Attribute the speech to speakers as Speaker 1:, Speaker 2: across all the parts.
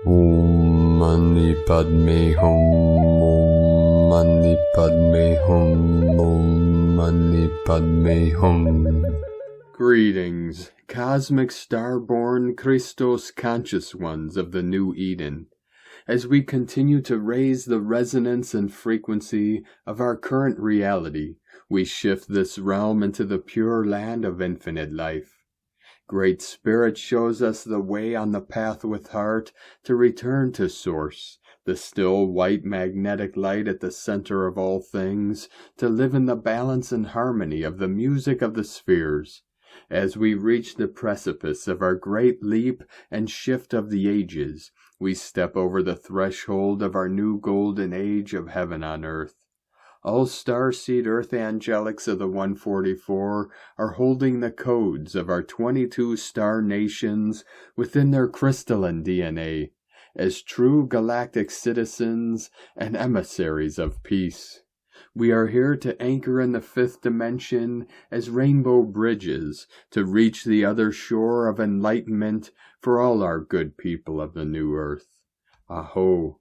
Speaker 1: Om Mani Padme Hum. Om Mani Padme Hum. Om Mani Padme Hum. Greetings, cosmic starborn Christos conscious ones of the new Eden. As we continue to raise the resonance and frequency of our current reality, we shift this realm into the pure land of infinite life. Great Spirit shows us the way on the path with heart to return to Source, the still white magnetic light at the center of all things, to live in the balance and harmony of the music of the spheres. As we reach the precipice of our great leap and shift of the ages, we step over the threshold of our new golden age of heaven on earth. All starseed earth angelics of the 144 are holding the codes of our 22 star nations within their crystalline DNA, as true galactic citizens and emissaries of peace. We are here to anchor in the fifth dimension as rainbow bridges to reach the other shore of enlightenment for all our good people of the new earth. A'ho.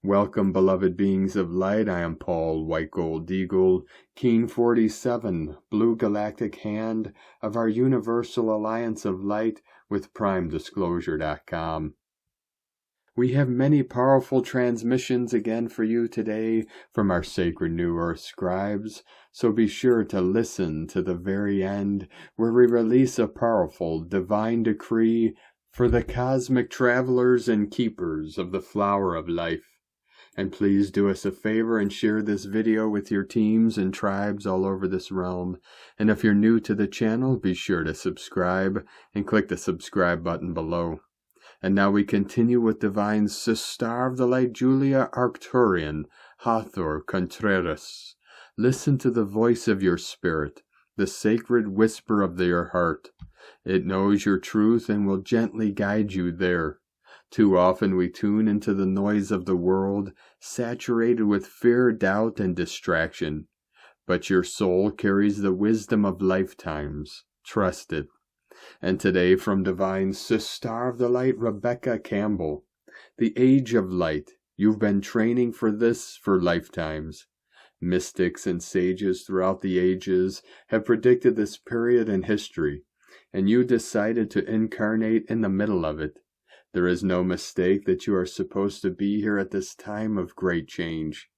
Speaker 1: Welcome, beloved beings of light. I am Paul, White Gold Eagle, Keen 47, Blue Galactic Hand of our Universal Alliance of Light with PrimeDisclosure.com. We have many powerful transmissions again for you today from our sacred New Earth scribes, so be sure to listen to the very end, where we release a powerful divine decree for the cosmic travelers and keepers of the flower of life. And please do us a favor and share this video with your teams and tribes all over this realm. And if you're new to the channel, be sure to subscribe and click the subscribe button below. And now we continue with Divine Sister of the Light Julia Arcturian Hathor Contreras. Listen to the voice of your spirit, the sacred whisper of your heart. It knows your truth and will gently guide you there. Too often we tune into the noise of the world, saturated with fear, doubt, and distraction. But your soul carries the wisdom of lifetimes. Trust it. And today from Divine Sister of the Light, Rebecca Campbell. The Age of Light. You've been training for this for lifetimes. Mystics and sages throughout the ages have predicted this period in history, and you decided to incarnate in the middle of it. There is no mistake that you are supposed to be here at this time of great change.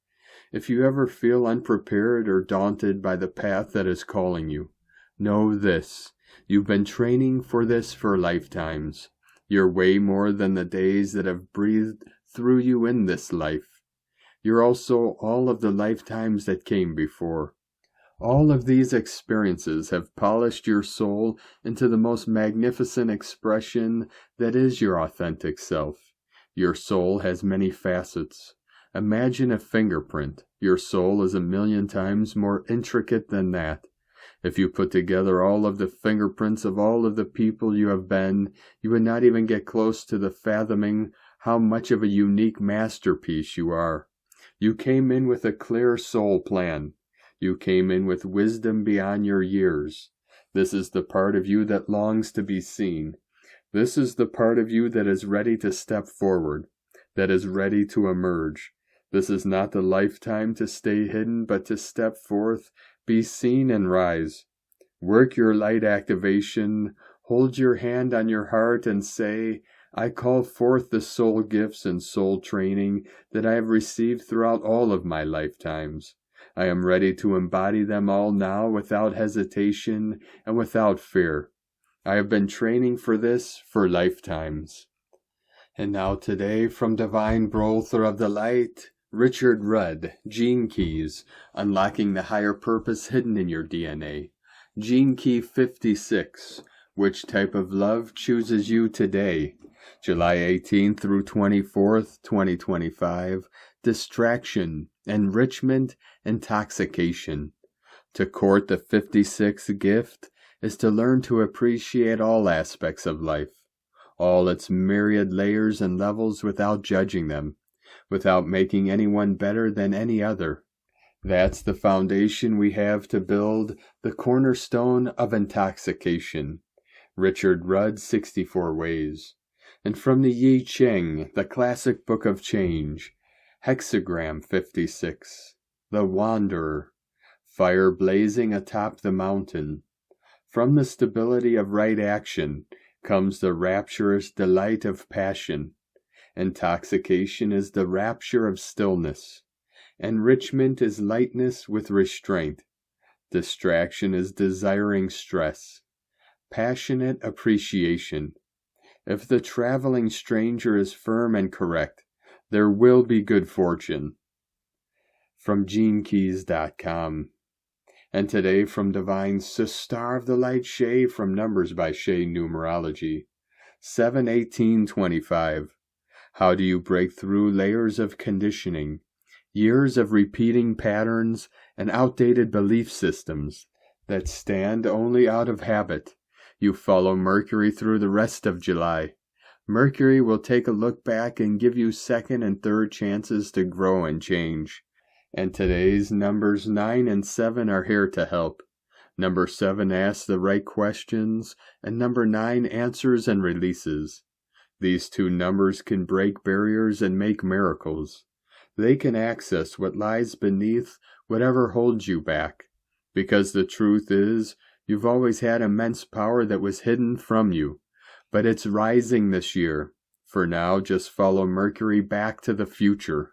Speaker 1: If you ever feel unprepared or daunted by the path that is calling you, know this. You've been training for this for lifetimes. You're way more than the days that have breathed through you in this life. You're also all of the lifetimes that came before. All of these experiences have polished your soul into the most magnificent expression that is your authentic self. Your soul has many facets. Imagine a fingerprint. Your soul is 1,000,000 times more intricate than that. If you put together all of the fingerprints of all of the people you have been, you would not even get close to the fathoming how much of a unique masterpiece you are. You came in with a clear soul plan. You came in with wisdom beyond your years. This is the part of you that longs to be seen. This is the part of you that is ready to step forward, that is ready to emerge. This is not the lifetime to stay hidden, but to step forth, be seen, and rise. Work your light activation, hold your hand on your heart and say, I call forth the soul gifts and soul training that I have received throughout all of my lifetimes. I am ready to embody them all now without hesitation and without fear. I have been training for this for lifetimes. And now today from Divine Brother of the Light, Richard Rudd, Gene Keys, Unlocking the Higher Purpose Hidden in Your DNA. Gene Key 56, Which Type of Love Chooses You Today? July 18th through 24th, 2025. Distraction, enrichment, intoxication. To court the 56th gift is to learn to appreciate all aspects of life, all its myriad layers and levels without judging them, without making anyone better than any other. That's the foundation we have to build the cornerstone of intoxication. Richard Rudd, 64 Ways. And from the Yi Ching, the classic book of change, hexagram 56, the Wanderer, fire blazing atop the mountain. From the stability of right action comes the rapturous delight of passion. Intoxication is the rapture of stillness. Enrichment is lightness with restraint. Distraction is desiring stress. Passionate appreciation. If the traveling stranger is firm and correct, there will be good fortune. From GeneKeys.com. And today from Divine Star of the Light Shay from Numbers by Shay Numerology. 7/18/25. How do you break through layers of conditioning, years of repeating patterns and outdated belief systems that stand only out of habit? You follow Mercury through the rest of July. Mercury will take a look back and give you second and third chances to grow and change. And today's numbers 9 and 7 are here to help. Number 7 asks the right questions, and number 9 answers and releases. These two numbers can break barriers and make miracles. They can access what lies beneath whatever holds you back. Because the truth is, you've always had immense power that was hidden from you. But it's rising this year. For now, just follow Mercury back to the future.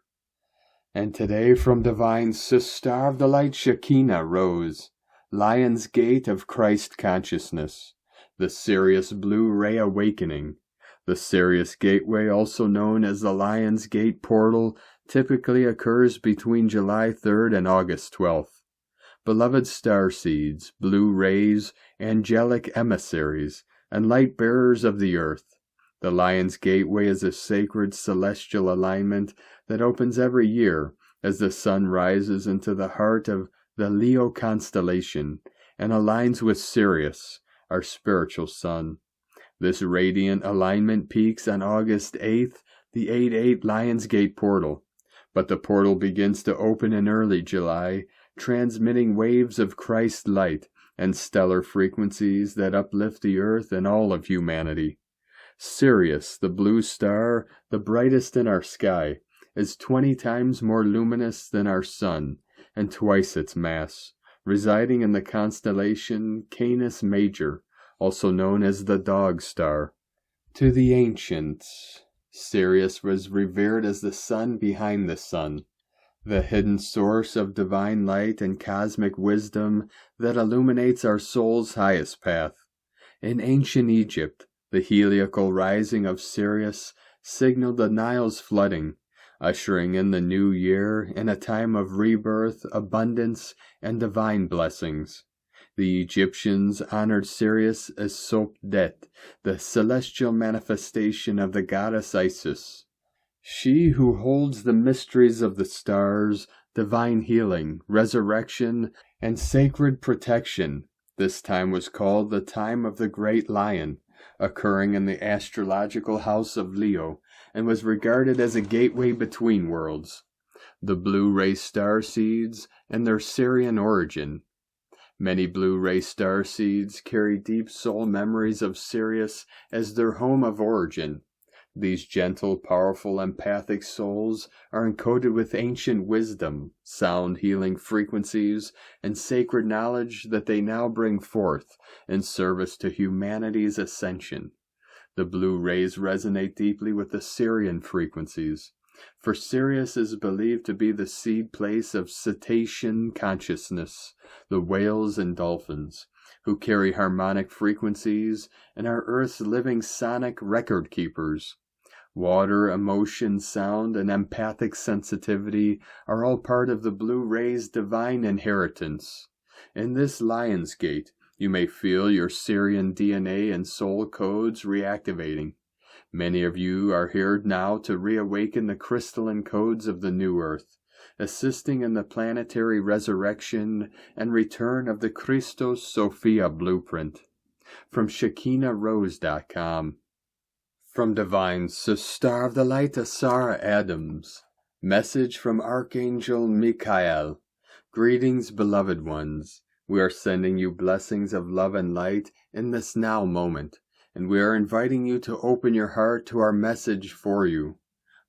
Speaker 1: And today from Divine Star of the Light Shekinah Rose, Lion's Gate of Christ Consciousness, the Sirius Blue Ray Awakening. The Sirius Gateway, also known as the Lion's Gate Portal, typically occurs between July 3rd and August 12th. Beloved starseeds, blue rays, angelic emissaries, and light bearers of the earth. The Lion's Gateway is a sacred celestial alignment that opens every year as the sun rises into the heart of the Leo constellation and aligns with Sirius, our spiritual sun. This radiant alignment peaks on August 8th, the 8/8 Lion's Gate portal. But the portal begins to open in early July, transmitting waves of Christ light and stellar frequencies that uplift the earth and all of humanity. Sirius, the blue star, the brightest in our sky, is 20 times more luminous than our sun, and twice its mass, residing in the constellation Canis Major, also known as the Dog Star. To the ancients, Sirius was revered as the sun behind the sun, the hidden source of divine light and cosmic wisdom that illuminates our soul's highest path. In ancient Egypt, the heliacal rising of Sirius signaled the Nile's flooding, ushering in the new year in a time of rebirth, abundance, and divine blessings. The Egyptians honored Sirius as Sopdet, the celestial manifestation of the goddess Isis. She who holds the mysteries of the stars, divine healing, resurrection, and sacred protection. This time was called the time of the Great Lion, occurring in the astrological house of Leo, and was regarded as a gateway between worlds. The blue ray star seeds and their Sirian origin. Many blue ray star seeds carry deep soul memories of Sirius as their home of origin. These gentle, powerful, empathic souls are encoded with ancient wisdom, sound healing frequencies, and sacred knowledge that they now bring forth in service to humanity's ascension. The blue rays resonate deeply with the Sirian frequencies, for Sirius is believed to be the seed place of cetacean consciousness, the whales and dolphins, who carry harmonic frequencies and are Earth's living sonic record keepers. Water, emotion, sound, and empathic sensitivity are all part of the blue ray's divine inheritance. In this Lion's Gate, you may feel your Sirian DNA and soul codes reactivating. Many of you are here now to reawaken the crystalline codes of the new Earth, assisting in the planetary resurrection and return of the Christos Sophia blueprint. From ShekinahRose.com. From Divine Star of the Light, Sarah Adams. Message from Archangel Michael. Greetings, beloved ones. We are sending you blessings of love and light in this now moment, and we are inviting you to open your heart to our message for you.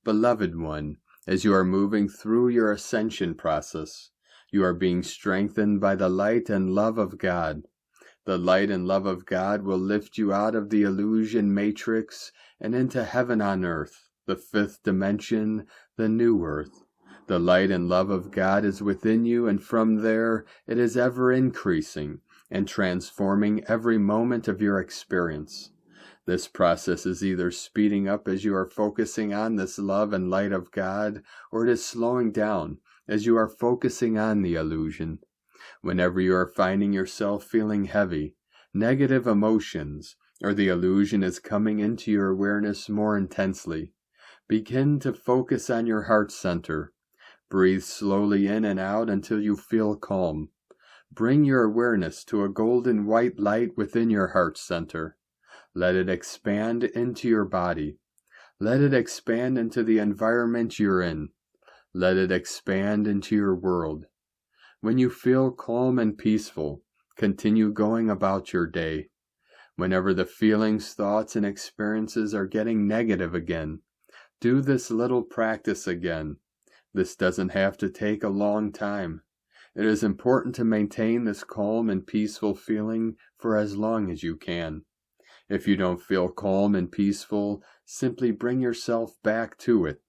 Speaker 1: Beloved one, as you are moving through your ascension process, you are being strengthened by the light and love of God. The light and love of God will lift you out of the illusion matrix and into heaven on earth, the fifth dimension, the new earth. The light and love of God is within you, and from there it is ever increasing and transforming every moment of your experience. This process is either speeding up as you are focusing on this love and light of God, or it is slowing down as you are focusing on the illusion. Whenever you are finding yourself feeling heavy, negative emotions, or the illusion is coming into your awareness more intensely, begin to focus on your heart center. Breathe slowly in and out until you feel calm. Bring your awareness to a golden white light within your heart center. Let it expand into your body. Let it expand into the environment you're in. Let it expand into your world. When you feel calm and peaceful, continue going about your day. Whenever the feelings, thoughts, and experiences are getting negative again, do this little practice again. This doesn't have to take a long time. It is important to maintain this calm and peaceful feeling for as long as you can. If you don't feel calm and peaceful, simply bring yourself back to it.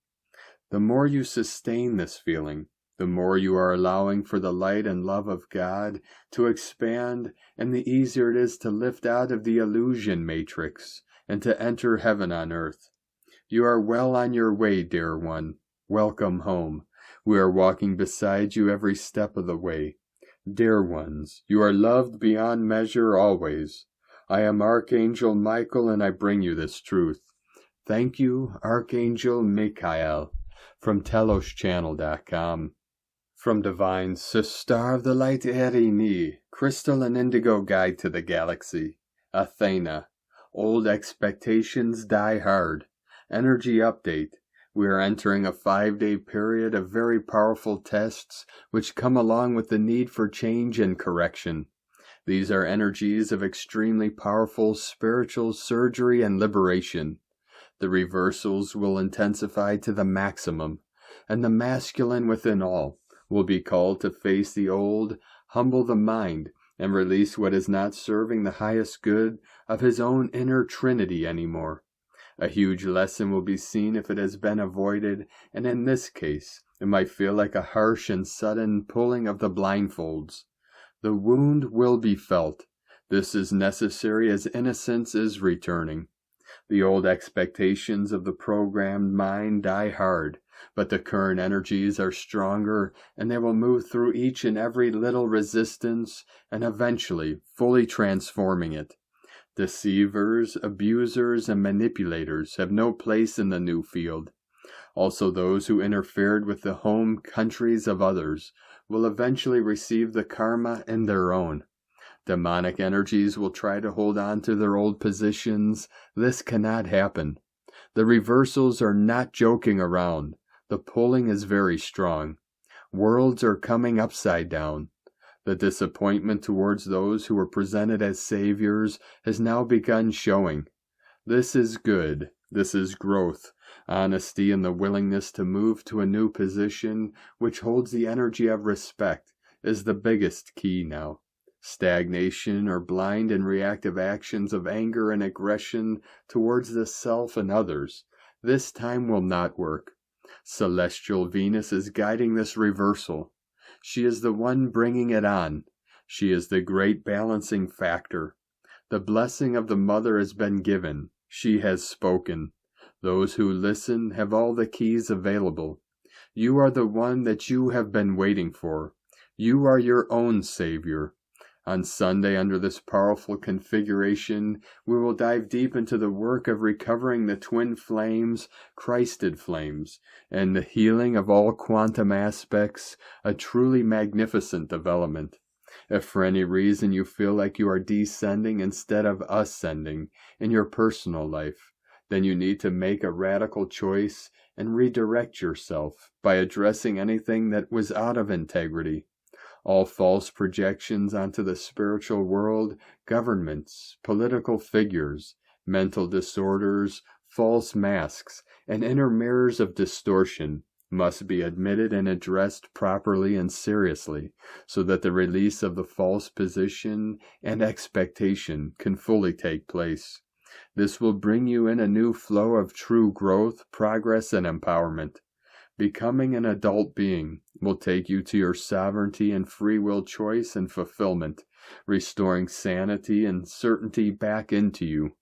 Speaker 1: The more you sustain this feeling, the more you are allowing for the light and love of God to expand, and the easier it is to lift out of the illusion matrix and to enter heaven on earth. You are well on your way, dear one. Welcome home. We are walking beside you every step of the way. Dear ones, you are loved beyond measure always. I am Archangel Michael, and I bring you this truth. Thank you, Archangel Michael, from teloschannel.com. From Divine Sister of the Light Erini, Crystal and Indigo Guide to the Galaxy, Athena, Old Expectations Die Hard, Energy Update. We are entering a 5-day period of very powerful tests which come along with the need for change and correction. These are energies of extremely powerful spiritual surgery and liberation. The reversals will intensify to the maximum, and the masculine within all will be called to face the old, humble the mind, and release what is not serving the highest good of his own inner trinity anymore. A huge lesson will be seen if it has been avoided, and in this case, it might feel like a harsh and sudden pulling of the blindfolds. The wound will be felt. This is necessary as innocence is returning. The old expectations of the programmed mind die hard, but the current energies are stronger, and they will move through each and every little resistance, and eventually fully transforming it. Deceivers, abusers, and manipulators have no place in the new field. Also, those who interfered with the home countries of others will eventually receive the karma in their own. Demonic energies will try to hold on to their old positions. This cannot happen. The reversals are not joking around. The pulling is very strong. Worlds are coming upside down. The disappointment towards those who were presented as saviors has now begun showing. This is good. This is growth. Honesty and the willingness to move to a new position which holds the energy of respect is the biggest key now. Stagnation or blind and reactive actions of anger and aggression towards the self and others, this time will not work. Celestial Venus is guiding this reversal. She is the one bringing it on. She is the great balancing factor. The blessing of the Mother has been given. She has spoken. Those who listen have all the keys available. You are the one that you have been waiting for. You are your own Savior. On Sunday, under this powerful configuration, we will dive deep into the work of recovering the twin flames, Christed flames, and the healing of all quantum aspects, a truly magnificent development. If for any reason you feel like you are descending instead of ascending in your personal life, then you need to make a radical choice and redirect yourself by addressing anything that was out of integrity. All false projections onto the spiritual world, governments, political figures, Mental disorders, false masks, and inner mirrors of distortion must be admitted and addressed properly and seriously, so that the release of the false position and expectation can fully take place. This will bring you in a new flow of true growth, progress, and empowerment. Becoming an adult being will take you to your sovereignty and free will choice and fulfillment, restoring sanity and certainty back into you.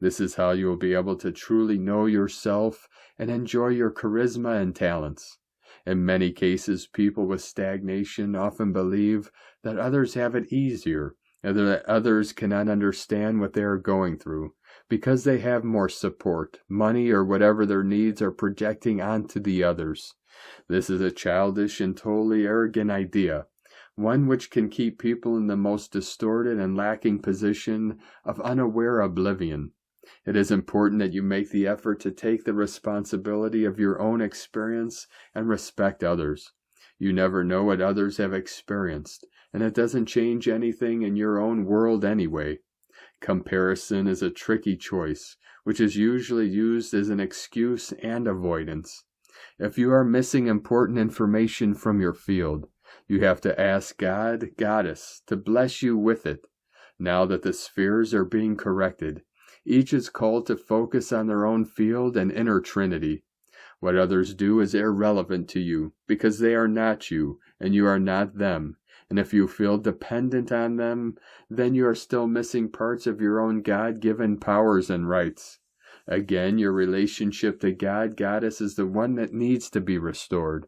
Speaker 1: This is how you will be able to truly know yourself and enjoy your charisma and talents. In many cases, people with stagnation often believe that others have it easier, and that others cannot understand what they are going through, because they have more support, money, or whatever their needs are projecting onto the others. This is a childish and totally arrogant idea, one which can keep people in the most distorted and lacking position of unaware oblivion. It is important that you make the effort to take the responsibility of your own experience and respect others. You never know what others have experienced, and it doesn't change anything in your own world anyway. Comparison is a tricky choice, which is usually used as an excuse and avoidance. If you are missing important information from your field, you have to ask God, Goddess, to bless you with it. Now that the spheres are being corrected, each is called to focus on their own field and inner trinity. What others do is irrelevant to you, because they are not you, and you are not them. And if you feel dependent on them, then you are still missing parts of your own God-given powers and rights. Again, your relationship to God, Goddess, is the one that needs to be restored.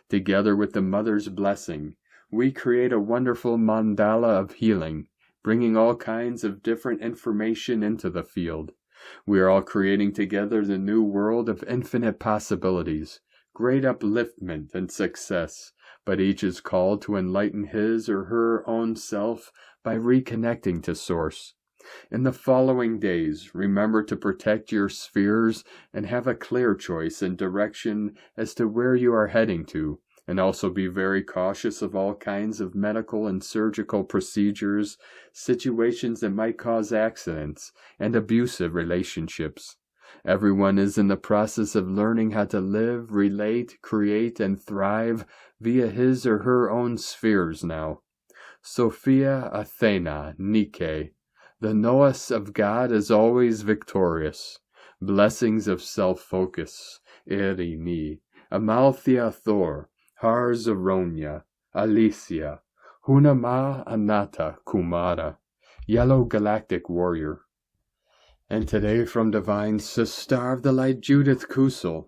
Speaker 1: Together with the Mother's blessing, we create a wonderful mandala of healing, bringing all kinds of different information into the field. We are all creating together the new world of infinite possibilities, great upliftment and success, but each is called to enlighten his or her own self by reconnecting to Source. In the following days, remember to protect your spheres and have a clear choice and direction as to where you are heading to, and also be very cautious of all kinds of medical and surgical procedures, situations that might cause accidents, and abusive relationships. Everyone is in the process of learning how to live, relate, create, and thrive via his or her own spheres now. Sophia Athena Nike. The Noos of God is always victorious. Blessings of self-focus. Erini. Amalthea Thor. Har Zaronia. Alicia. Hunama Anata Kumara. Yellow Galactic Warrior. And today from Divine Sister of the Light Judith Cusel.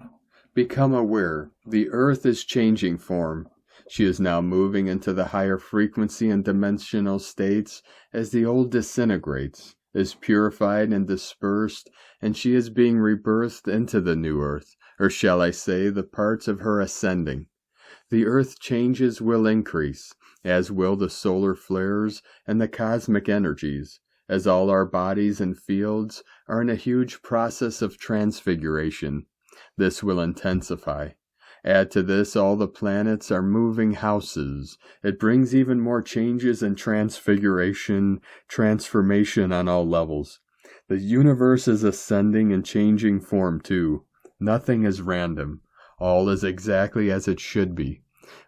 Speaker 1: Become aware, the earth is changing form. She is now moving into the higher frequency and dimensional states as the old disintegrates, is purified and dispersed, and she is being rebirthed into the new earth, or shall I say the parts of her ascending. The earth changes will increase, as will the solar flares and the cosmic energies, as all our bodies and fields are in a huge process of transfiguration. This will intensify. Add to this all the planets are moving houses. It brings even more changes and transfiguration, transformation on all levels. The universe is ascending and changing form too. Nothing is random. All is exactly as it should be.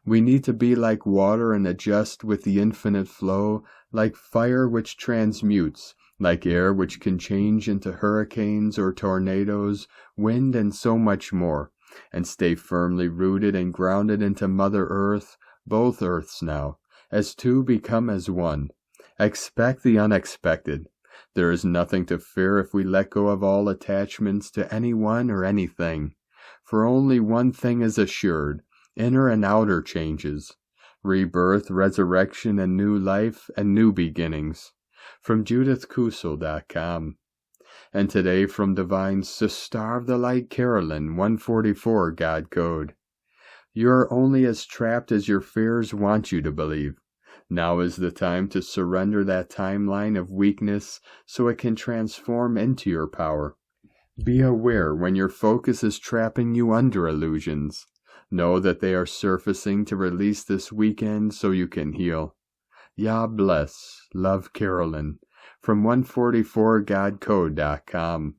Speaker 1: We need to be like water and adjust with the infinite flow, like fire which transmutes, like air which can change into hurricanes or tornadoes, wind and so much more, and stay firmly rooted and grounded into Mother Earth, both Earths now, as two become as one. Expect the unexpected. There is nothing to fear if we let go of all attachments to anyone or anything, for only one thing is assured, inner and outer changes, rebirth, resurrection, and new life, and new beginnings. From JudithCusel.com. And today from Divine Sister of the Light Carolyn, 144 God Code. You are only as trapped as your fears want you to believe. Now is the time to surrender that timeline of weakness so it can transform into your power. Be aware when your focus is trapping you under illusions. Know that they are surfacing to release this weekend so you can heal. Yah bless. Love, Carolyn. from 144godcode.com.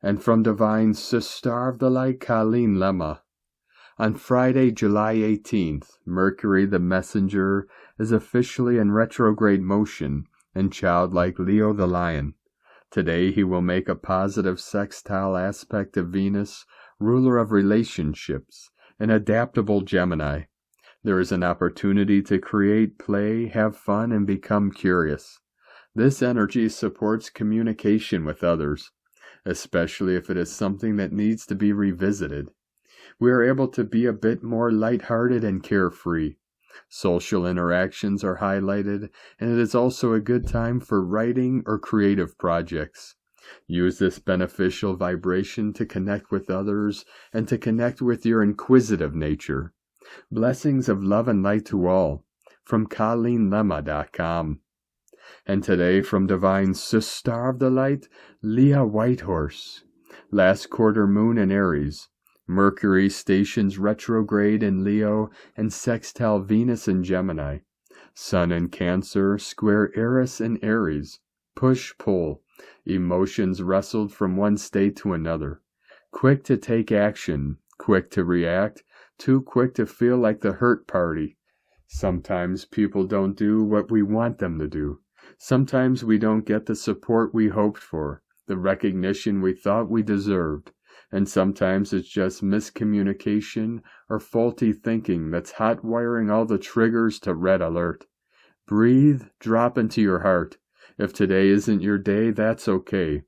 Speaker 1: And from Divine Sister of the Light, Colleen Lemma. On Friday, July 18th, Mercury the Messenger is officially in retrograde motion in childlike Leo the Lion. Today he will make a positive sextile aspect of Venus, ruler of relationships, an adaptable Gemini. There is an opportunity to create, play, have fun, and become curious. This energy supports communication with others, especially if it is something that needs to be revisited. We are able to be a bit more lighthearted and carefree. Social interactions are highlighted, and it is also a good time for writing or creative projects. Use this beneficial vibration to connect with others and to connect with your inquisitive nature. Blessings of love and light to all, from ColleenLemma.com. And today from Divine Sister of the Light, Leah Whitehorse. Last quarter moon in Aries. Mercury stations retrograde in Leo and sextile Venus in Gemini. Sun in Cancer, square Eris in Aries. Push-pull. Emotions wrestled from one state to another. Quick to take action, quick to react, too quick to feel like the hurt party. Sometimes people don't do what we want them to do. Sometimes we don't get the support we hoped for, the recognition we thought we deserved. And sometimes it's just miscommunication or faulty thinking that's hot-wiring all the triggers to red alert. Breathe, drop into your heart. If today isn't your day, that's okay.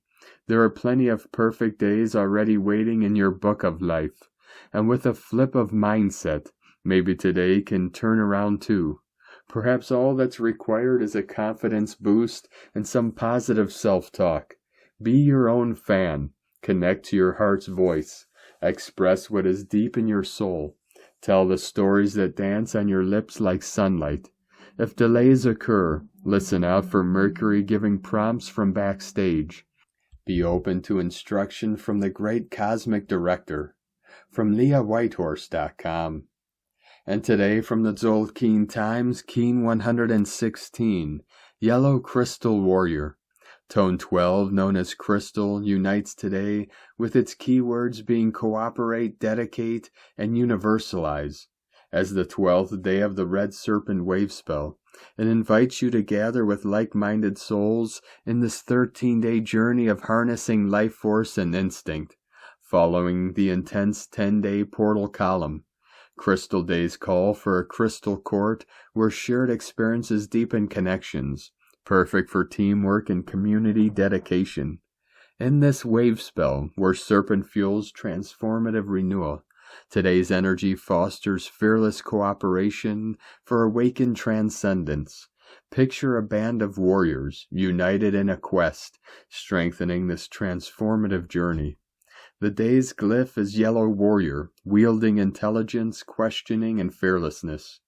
Speaker 1: There are plenty of perfect days already waiting in your book of life. And with a flip of mindset, maybe today can turn around too. Perhaps all that's required is a confidence boost and some positive self-talk. Be your own fan. Connect to your heart's voice. Express what is deep in your soul. Tell the stories that dance on your lips like sunlight. If delays occur, listen out for Mercury giving prompts from backstage. Be open to instruction from the great cosmic director. From LeahWhitehorse.com. And today from the Tzolk'in Times, Keen 116, Yellow Crystal Warrior. Tone 12, known as Crystal, unites today with its keywords being cooperate, dedicate, and universalize. As the 12th day of the Red Serpent wave spell, it invites you to gather with like-minded souls in this 13-day journey of harnessing life force and instinct, following the intense 10-day portal column. Crystal days call for a crystal court where shared experiences deepen connections. Perfect for teamwork and community dedication. In this wave spell, where serpent fuels transformative renewal, today's energy fosters fearless cooperation for awakened transcendence. Picture a band of warriors, united in a quest, strengthening this transformative journey. The day's glyph is Yellow Warrior, wielding intelligence, questioning, and fearlessness.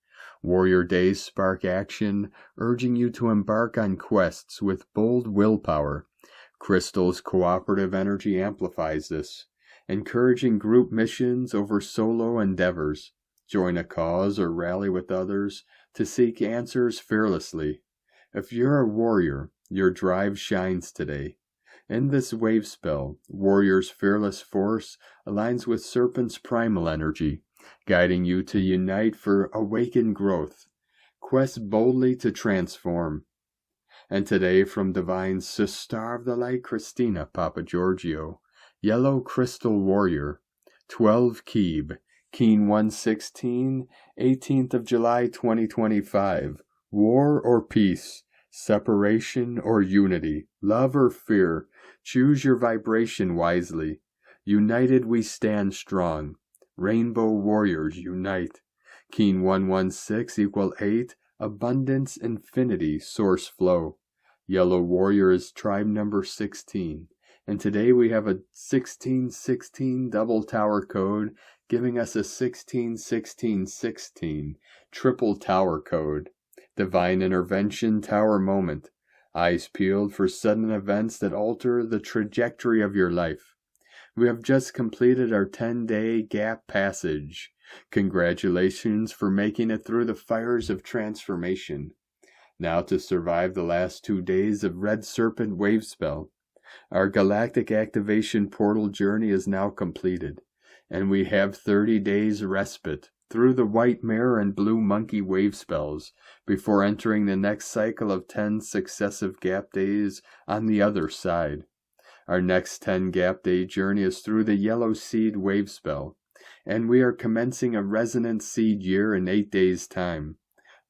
Speaker 1: Warrior days spark action, urging you to embark on quests with bold willpower. Crystal's cooperative energy amplifies this, encouraging group missions over solo endeavors. Join a cause or rally with others to seek answers fearlessly. If you're a warrior, your drive shines today. In this wave spell, Warrior's fearless force aligns with Serpent's primal energy, guiding you to unite for awakened growth. Quest boldly to transform. And today from Divine Sister of the Light, Christina Papa, Yellow Crystal Warrior, 12 Keeb, Keen 116, 18th of July 2025. War or peace, separation or unity, love or fear, choose your vibration wisely. United we stand strong. Rainbow Warriors unite. Keen 116 = 8, abundance, infinity, source flow. Yellow Warrior is tribe number 16. And today we have a 1616 double tower code, giving us a 161616 triple tower code. Divine intervention tower moment. Eyes peeled for sudden events that alter the trajectory of your life. We have just completed our 10-day gap passage. Congratulations for making it through the fires of transformation. Now to survive the last 2 days of Red Serpent wave spell. Our galactic activation portal journey is now completed, and we have 30 days respite through the White Mare and Blue Monkey wave spells before entering the next cycle of 10 successive gap days on the other side. Our next 10 gap day journey is through the Yellow Seed wave spell, and we are commencing a resonant seed year in 8 days' time.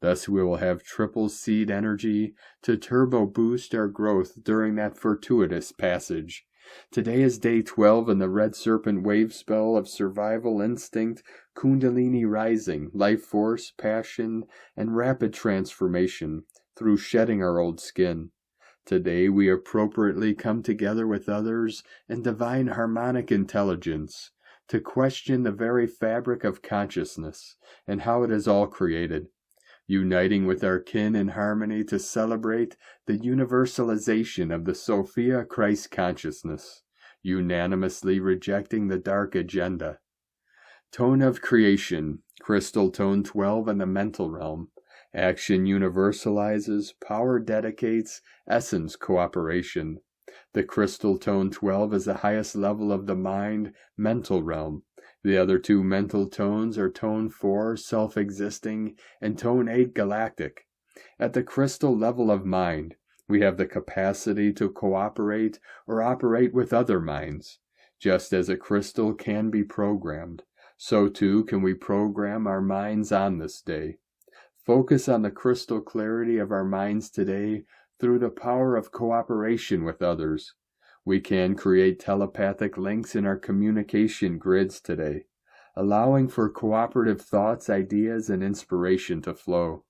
Speaker 1: Thus we will have triple seed energy to turbo boost our growth during that fortuitous passage. Today is day 12 in the Red Serpent wave spell of survival instinct, kundalini rising, life force, passion, and rapid transformation through shedding our old skin. Today we appropriately come together with others in divine harmonic intelligence to question the very fabric of consciousness and how it is all created. Uniting with our kin in harmony to celebrate the universalization of the Sophia Christ consciousness, unanimously rejecting the dark agenda. Tone of creation, crystal tone 12 in the mental realm. Action universalizes, power dedicates, essence cooperation. The crystal tone 12 is the highest level of the mind, mental realm. The other 2 mental tones are tone 4, self-existing, and tone 8, galactic. At the crystal level of mind, we have the capacity to cooperate or operate with other minds. Just as a crystal can be programmed, so too can we program our minds on this day. Focus on the crystal clarity of our minds today through the power of cooperation with others. We can create telepathic links in our communication grids today, allowing for cooperative thoughts, ideas, and inspiration to flow.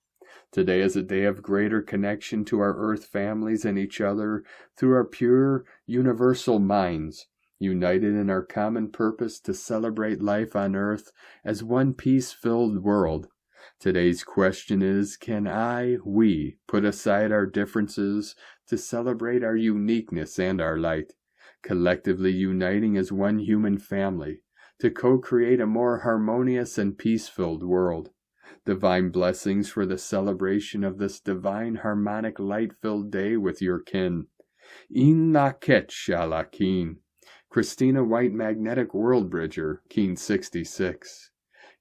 Speaker 1: Today is a day of greater connection to our earth families and each other through our pure, universal minds, united in our common purpose to celebrate life on earth as one peace-filled world. Today's question is, can we put aside our differences to celebrate our uniqueness and our light, collectively uniting as one human family to co-create a more harmonious and peace-filled world? Divine blessings for the celebration of this divine harmonic light-filled day with your kin. In Naket Shalakin. Christina White Magnetic World Bridger, Keen 66.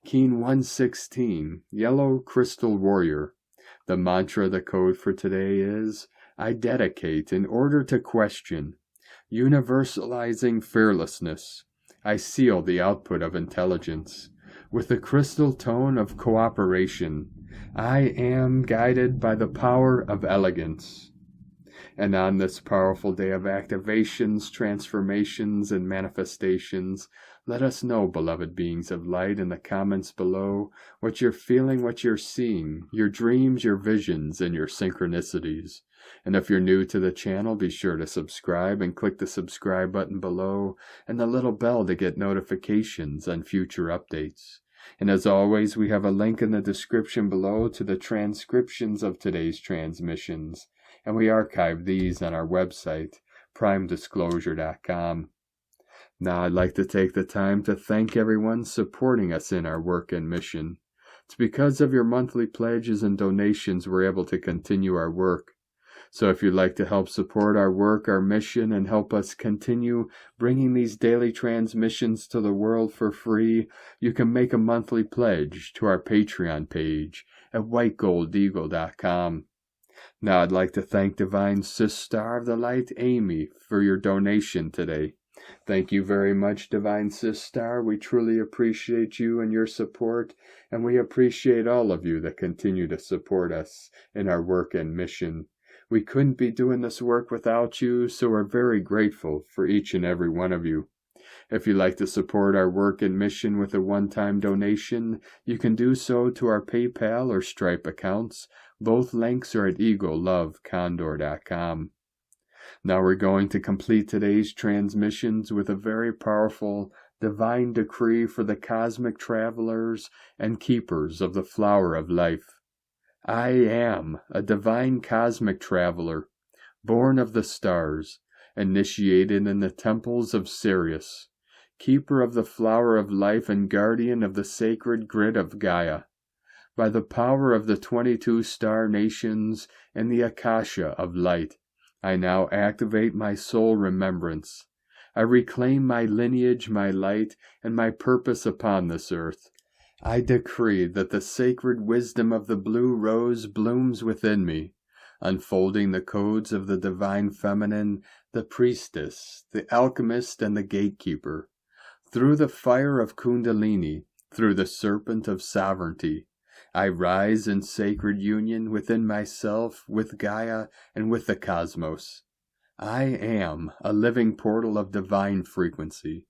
Speaker 1: Keen 116, Yellow Crystal Warrior. The mantra, the code for today is, I dedicate in order to question. Universalizing fearlessness. I seal the output of intelligence. With the crystal tone of cooperation, I am guided by the power of elegance. And on this powerful day of activations, transformations, and manifestations, let us know, beloved beings of light, in the comments below, what you're feeling, what you're seeing, your dreams, your visions, and your synchronicities. And if you're new to the channel, be sure to subscribe and click the subscribe button below and the little bell to get notifications on future updates. And as always, we have a link in the description below to the transcriptions of today's transmissions, and we archive these on our website, primedisclosure.com. Now I'd like to take the time to thank everyone supporting us in our work and mission. It's because of your monthly pledges and donations we're able to continue our work. So if you'd like to help support our work, our mission, and help us continue bringing these daily transmissions to the world for free, you can make a monthly pledge to our Patreon page at whitegoldeagle.com. Now I'd like to thank Divine Sis Star of the Light, Amy, for your donation today. Thank you very much, Divine Sis Star. We truly appreciate you and your support, and we appreciate all of you that continue to support us in our work and mission. We couldn't be doing this work without you, so we're very grateful for each and every one of you. If you'd like to support our work and mission with a one-time donation, you can do so to our PayPal or Stripe accounts. Both links are at egolovecondor.com. Now we're going to complete today's transmissions with a very powerful divine decree for the cosmic travelers and keepers of the flower of life. I am a divine cosmic traveler, born of the stars, initiated in the temples of Sirius, keeper of the flower of life and guardian of the sacred grid of Gaia. by the power of the 22 star nations and the Akasha of light, I now activate my soul remembrance. I reclaim my lineage, my light, and my purpose upon this earth. I decree that the sacred wisdom of the blue rose blooms within me, unfolding the codes of the divine feminine, the priestess, the alchemist, and the gatekeeper. Through the fire of Kundalini, through the serpent of sovereignty, I rise in sacred union within myself, with Gaia, and with the cosmos. I am a living portal of divine frequency.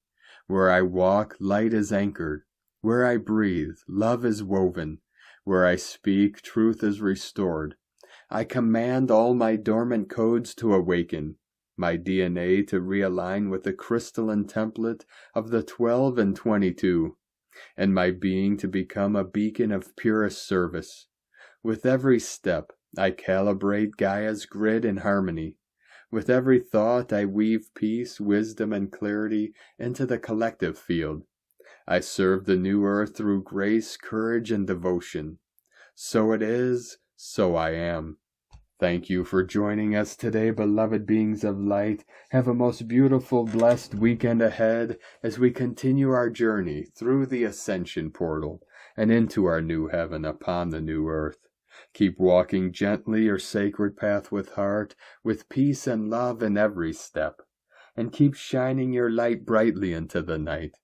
Speaker 1: Where I walk, light is anchored. Where I breathe, love is woven. Where I speak, truth is restored. I command all my dormant codes to awaken, my DNA to realign with the crystalline template of the 12 and 22, and my being to become a beacon of purest service. With every step, I calibrate Gaia's grid in harmony. With every thought, I weave peace, wisdom, and clarity into the collective field. I serve the new earth through grace, courage, and devotion. So it is, so I am. Thank you for joining us today, beloved beings of light. Have a most beautiful, blessed weekend ahead as we continue our journey through the ascension portal and into our new heaven upon the new earth. Keep walking gently your sacred path with heart, with peace and love in every step, and keep shining your light brightly into the night.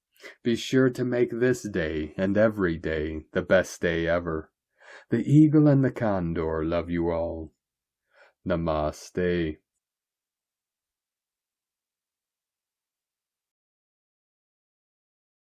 Speaker 1: Be sure to make this day and every day the best day ever. The eagle and the condor love you all. Namaste.